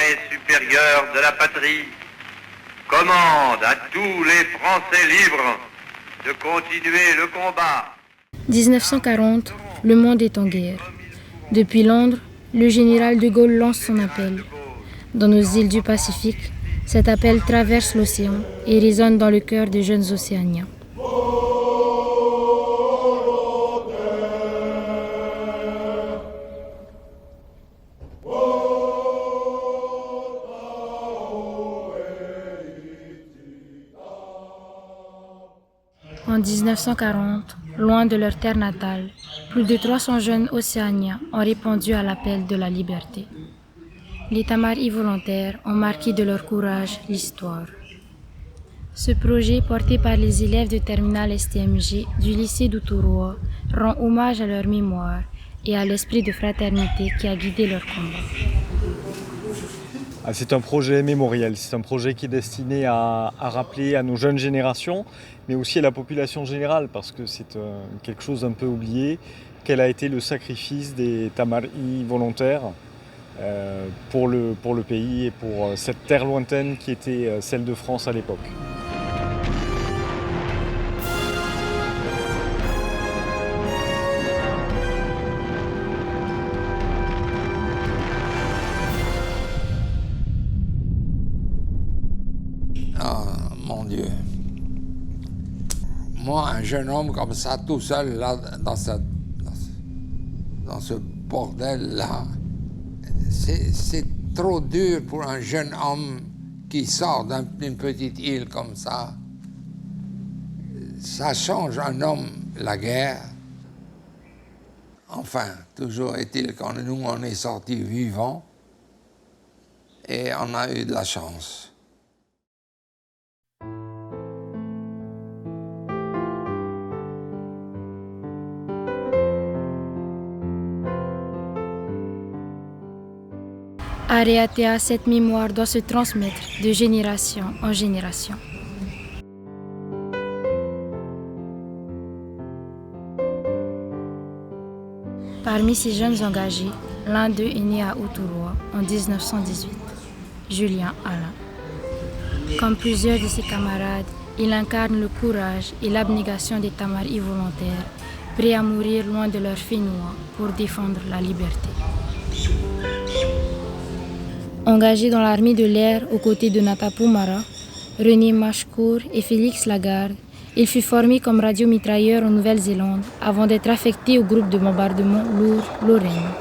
intérêt supérieur de la patrie, commande à tous les Français libres de continuer le combat. 1940, le monde est en guerre. Depuis Londres, le général de Gaulle lance son appel. Dans nos îles du Pacifique, cet appel traverse l'océan et résonne dans le cœur des jeunes océaniens. En 1940, loin de leur terre natale, plus de 300 jeunes océaniens ont répondu à l'appel de la liberté. Les Tamaris volontaires ont marqué de leur courage l'histoire. Ce projet, porté par les élèves de terminale STMG du lycée d'Outuroa, rend hommage à leur mémoire et à l'esprit de fraternité qui a guidé leur combat. C'est un projet mémoriel, c'est un projet qui est destiné à rappeler à nos jeunes générations, mais aussi à la population générale, parce que c'est quelque chose d'un peu oublié, quel a été le sacrifice des Tamaris volontaires pour le pays et pour cette terre lointaine qui était celle de France à l'époque. Mon Dieu. Moi, un jeune homme comme ça, tout seul, là, dans ce bordel-là, c'est trop dur pour un jeune homme qui sort d'une petite île comme ça. Ça change un homme, la guerre. Enfin, toujours est-il que nous, on est sortis vivants et on a eu de la chance. Areatea, cette mémoire doit se transmettre de génération en génération. Parmi ces jeunes engagés, l'un d'eux est né à Outuroa en 1918, Julien Alain. Comme plusieurs de ses camarades, il incarne le courage et l'abnégation des Tamaris volontaires, prêts à mourir loin de leur Fénois pour défendre la liberté. Engagé dans l'armée de l'air aux côtés de Natapu Mara, René Machcourt et Félix Lagarde, il fut formé comme radiomitrailleur en Nouvelle-Zélande avant d'être affecté au groupe de bombardement lourd Lorraine.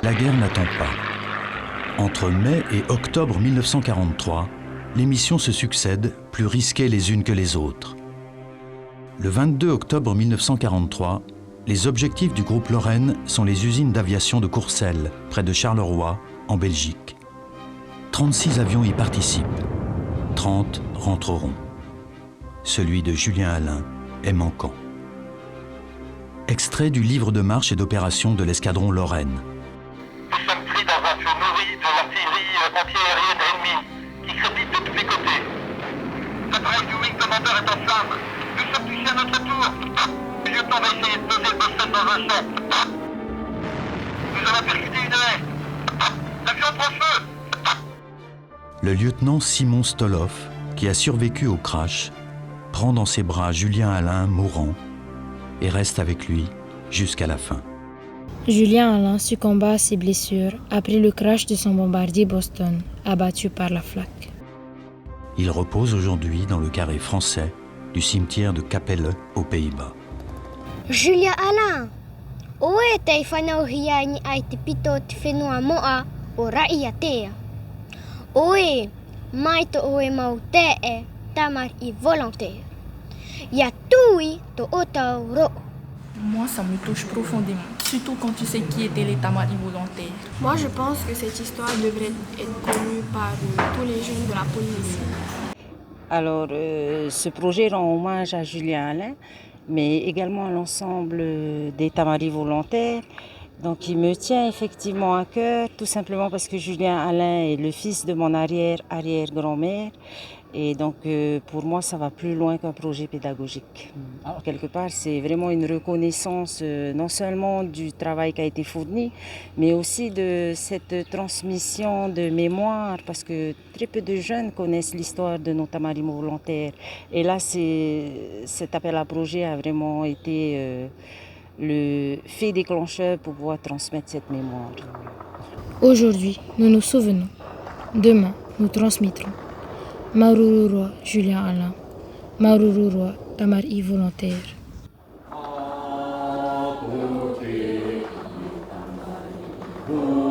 La guerre n'attend pas. Entre mai et octobre 1943, les missions se succèdent, plus risquées les unes que les autres. Le 22 octobre 1943, les objectifs du groupe Lorraine sont les usines d'aviation de Courcelles, près de Charleroi, en Belgique. 36 avions y participent. 30 rentreront. Celui de Julien Alain est manquant. Extrait du livre de marche et d'opération de l'escadron Lorraine. Nous sommes pris dans un feu nourri de l'artillerie anti-aérienne ennemie qui crépite de tous les côtés. L'appareil du wing commander est en flammes. Nous sommes touchés à notre tour. Le lieutenant va essayer de poser le Boston dans un champ. Nous avons percuté une haie. L'avion prend feu. Le lieutenant Simon Stoloff, qui a survécu au crash, prend dans ses bras Julien Alain mourant et reste avec lui jusqu'à la fin. Julien Alain succomba à ses blessures après le crash de son bombardier Boston, abattu par la flaque. Il repose aujourd'hui dans le carré français du cimetière de Capelle aux Pays-Bas. Julien Alain, oe te whanauriani ai te pito te whenua moa o Raiatea. Oe, mai to oe mau te e Tamari volontaire. Ya tui to otau ro. Moi, ça me touche profondément, surtout quand tu sais qui étaient les Tamaris volontaires. Moi, je pense que cette histoire devrait être connue par tous les jeunes de la Polynésie. Alors, ce projet rend hommage à Julien Alain, mais également à l'ensemble des Tamaris volontaires. Donc, il me tient effectivement à cœur, tout simplement parce que Julien Alain est le fils de mon arrière-arrière-grand-mère. Et donc, pour moi, ça va plus loin qu'un projet pédagogique. Quelque part, c'est vraiment une reconnaissance non seulement du travail qui a été fourni, mais aussi de cette transmission de mémoire, parce que très peu de jeunes connaissent l'histoire de nos tamaris volontaires. Et là, cet appel à projet a vraiment été le fait déclencheur pour pouvoir transmettre cette mémoire. Aujourd'hui, nous nous souvenons. Demain, nous transmettrons. Marururua, Julien Alain. Marururua, Tamari volontaire. Oh